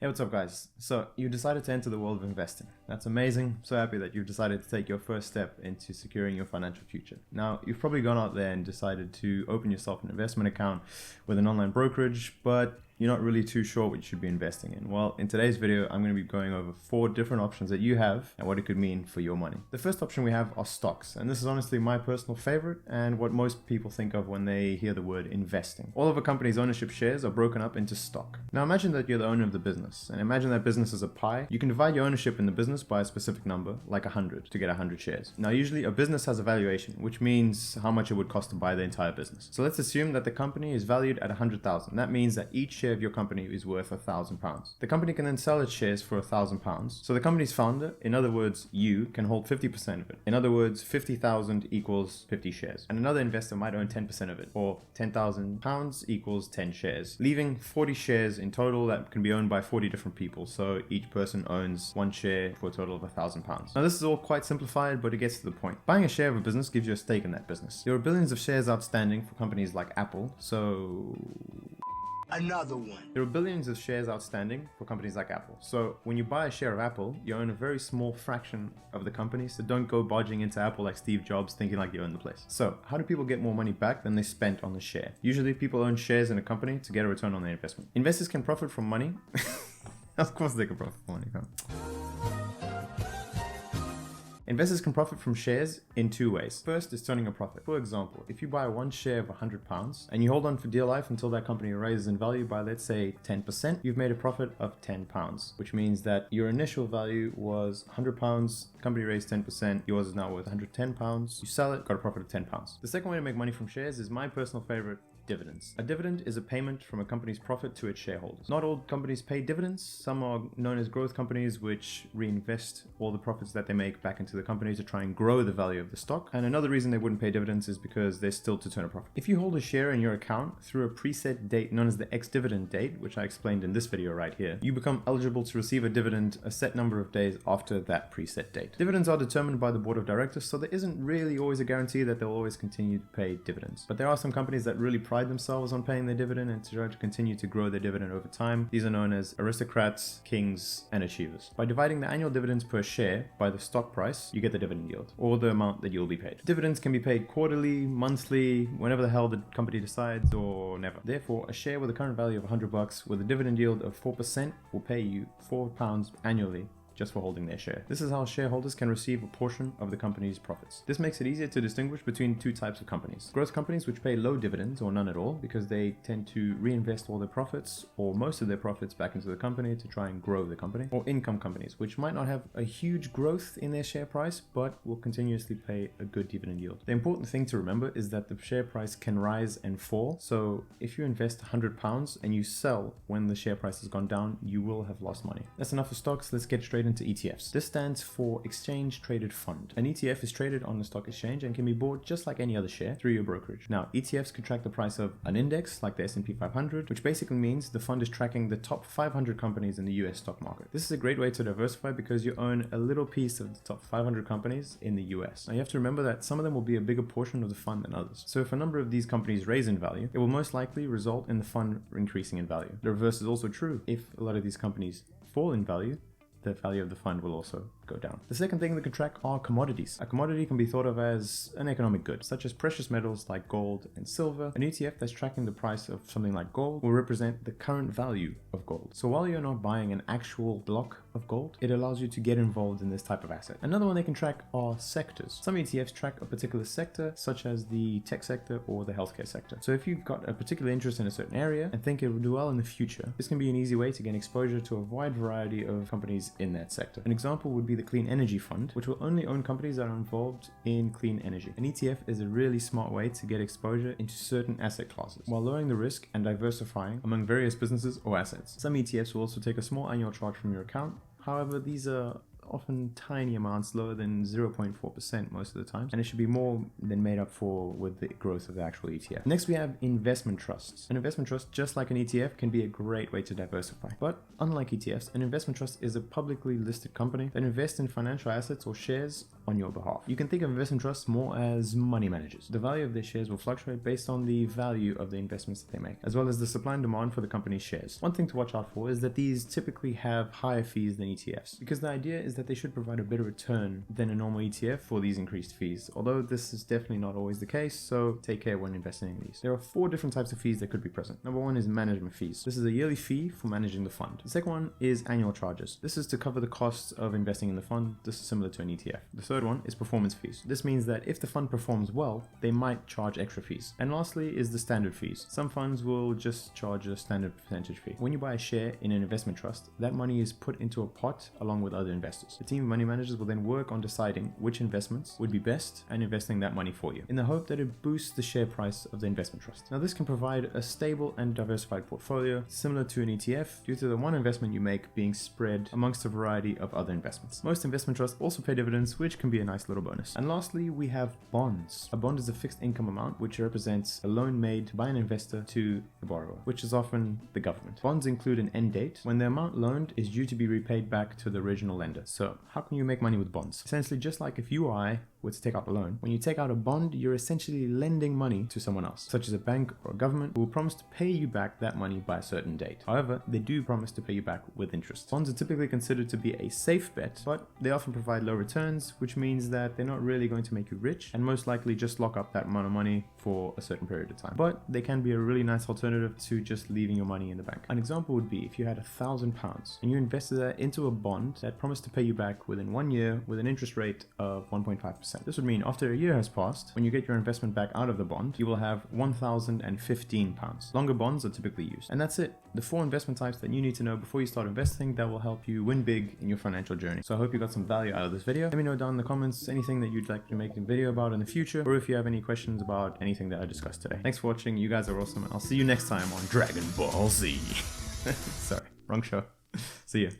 Hey, what's up guys? So you decided to enter the world of investing. That's amazing. So happy that you've decided to take your first step into securing your financial future. Now, you've probably gone out there and decided to open yourself an investment account with an online brokerage, but you're not really too sure what you should be investing in. Well, in today's video, I'm going to be going over 4 different options that you have and what it could mean for your money. The first option we have are stocks, and this is honestly my personal favorite and what most people think of when they hear the word investing. All of a company's ownership shares are broken up into stock. Now imagine that you're the owner of the business, and imagine that business is a pie. You can divide your ownership in the business by a specific number, like 100, to get 100 shares. Now usually a business has a valuation, which means how much it would cost to buy the entire business. So let's assume that the company is valued at 100,000. That means that each share of your company is worth £1,000. The company can then sell its shares for £1,000. So the company's founder, in other words, you, can hold 50% of it. In other words, 50,000 equals 50 shares. And another investor might own 10% of it, or £10,000 equals 10 shares, leaving 40 shares in total that can be owned by 40 different people. So each person owns 1 share for a total of £1,000. Now this is all quite simplified, but it gets to the point. Buying a share of a business gives you a stake in that business. There are billions of shares outstanding for companies like Apple, so another one. There are billions of shares outstanding for companies like Apple. So when you buy a share of Apple, you own a very small fraction of the company. So don't go barging into Apple like Steve Jobs thinking like you own the place. So how do people get more money back than they spent on the share? Usually people own shares in a company to get a return on their investment. Investors can profit from money. Of course they can profit from money. Investors can profit from shares in 2 ways. First is turning a profit. For example, if you buy 1 share of £100 and you hold on for dear life until that company raises in value by, let's say, 10%, you've made a profit of £10, which means that your initial value was £100, company raised 10%, yours is now worth £110, you sell it, got a profit of £10. The second way to make money from shares is my personal favorite, dividends. A dividend is a payment from a company's profit to its shareholders. Not all companies pay dividends. Some are known as growth companies, which reinvest all the profits that they make back into the company to try and grow the value of the stock. And another reason they wouldn't pay dividends is because they're still to turn a profit. If you hold a share in your account through a preset date known as the ex-dividend date, which I explained in this video right here, you become eligible to receive a dividend a set number of days after that preset date. Dividends are determined by the board of directors, so there isn't really always a guarantee that they'll always continue to pay dividends. But there are some companies that really pride themselves on paying their dividend and to try to continue to grow their dividend over time. These are known as aristocrats, kings, and achievers. By dividing the annual dividends per share by the stock price, you get the dividend yield, or the amount that you'll be paid. Dividends can be paid quarterly, monthly, whenever the hell the company decides, or never. Therefore, a share with a current value of $100 with a dividend yield of 4% will pay you £4 annually just for holding their share. This is how shareholders can receive a portion of the company's profits. This makes it easier to distinguish between 2 types of companies. Growth companies, which pay low dividends or none at all because they tend to reinvest all their profits or most of their profits back into the company to try and grow the company. Or income companies, which might not have a huge growth in their share price but will continuously pay a good dividend yield. The important thing to remember is that the share price can rise and fall. So if you invest £100 and you sell when the share price has gone down, you will have lost money. That's enough for stocks. Let's get straight into ETFs. This stands for Exchange Traded Fund. An ETF is traded on the stock exchange and can be bought just like any other share through your brokerage. Now, ETFs can track the price of an index like the S&P 500, which basically means the fund is tracking the top 500 companies in the US stock market. This is a great way to diversify because you own a little piece of the top 500 companies in the US. Now, you have to remember that some of them will be a bigger portion of the fund than others. So if a number of these companies raise in value, it will most likely result in the fund increasing in value. The reverse is also true. If a lot of these companies fall in value, the value of the fund will also go down. The second thing that can track are commodities. A commodity can be thought of as an economic good, such as precious metals like gold and silver. An ETF that's tracking the price of something like gold will represent the current value of gold. So while you're not buying an actual block of gold, it allows you to get involved in this type of asset. Another one they can track are sectors. Some ETFs track a particular sector, such as the tech sector or the healthcare sector. So if you've got a particular interest in a certain area and think it will do well in the future, this can be an easy way to gain exposure to a wide variety of companies in that sector. An example would be the Clean Energy Fund, which will only own companies that are involved in clean energy. An ETF is a really smart way to get exposure into certain asset classes while lowering the risk and diversifying among various businesses or assets. Some ETFs will also take a small annual charge from your account. However, these are often tiny amounts, lower than 0.4% most of the time, and it should be more than made up for with the growth of the actual ETF. Next, we have investment trusts. An investment trust, just like an ETF, can be a great way to diversify. But unlike ETFs, an investment trust is a publicly listed company that invests in financial assets or shares on your behalf. You can think of investment trusts more as money managers. The value of their shares will fluctuate based on the value of the investments that they make, as well as the supply and demand for the company's shares. One thing to watch out for is that these typically have higher fees than ETFs, because the idea is that they should provide a better return than a normal ETF for these increased fees, although this is definitely not always the case, so take care when investing in these. There are 4 different types of fees that could be present. Number 1 is management fees. This is a yearly fee for managing the fund. The second one is annual charges. This is to cover the costs of investing in the fund. This is similar to an ETF. The third one is performance fees. This means that if the fund performs well, they might charge extra fees. And lastly is the standard fees. Some funds will just charge a standard percentage fee. When you buy a share in an investment trust, that money is put into a pot along with other investors. The team of money managers will then work on deciding which investments would be best and investing that money for you, in the hope that it boosts the share price of the investment trust. Now, this can provide a stable and diversified portfolio similar to an ETF due to the one investment you make being spread amongst a variety of other investments. Most investment trusts also pay dividends, which can be a nice little bonus. And lastly, we have bonds. A bond is a fixed income amount which represents a loan made by an investor to the borrower, which is often the government. Bonds include an end date when the amount loaned is due to be repaid back to the original lender. So how can you make money with bonds? Essentially, just like if you or I were to take out a loan, when you take out a bond, you're essentially lending money to someone else, such as a bank or a government, who will promise to pay you back that money by a certain date. However, they do promise to pay you back with interest. Bonds are typically considered to be a safe bet, but they often provide low returns, which means that they're not really going to make you rich and most likely just lock up that amount of money for a certain period of time. But they can be a really nice alternative to just leaving your money in the bank. An example would be if you had £1,000 and you invested that into a bond that promised to pay you back within 1 year with an interest rate of 1.5%. This would mean after a year has passed, when you get your investment back out of the bond, you will have £1,015. Longer bonds are typically used. And that's it. The 4 investment types that you need to know before you start investing that will help you win big in your financial journey. So I hope you got some value out of this video. Let me know down in the comments anything that you'd like to make a video about in the future, or if you have any questions about anything that I discussed today. Thanks for watching. You guys are awesome, and I'll see you next time on Dragon Ball Z. Sorry, wrong show. See ya.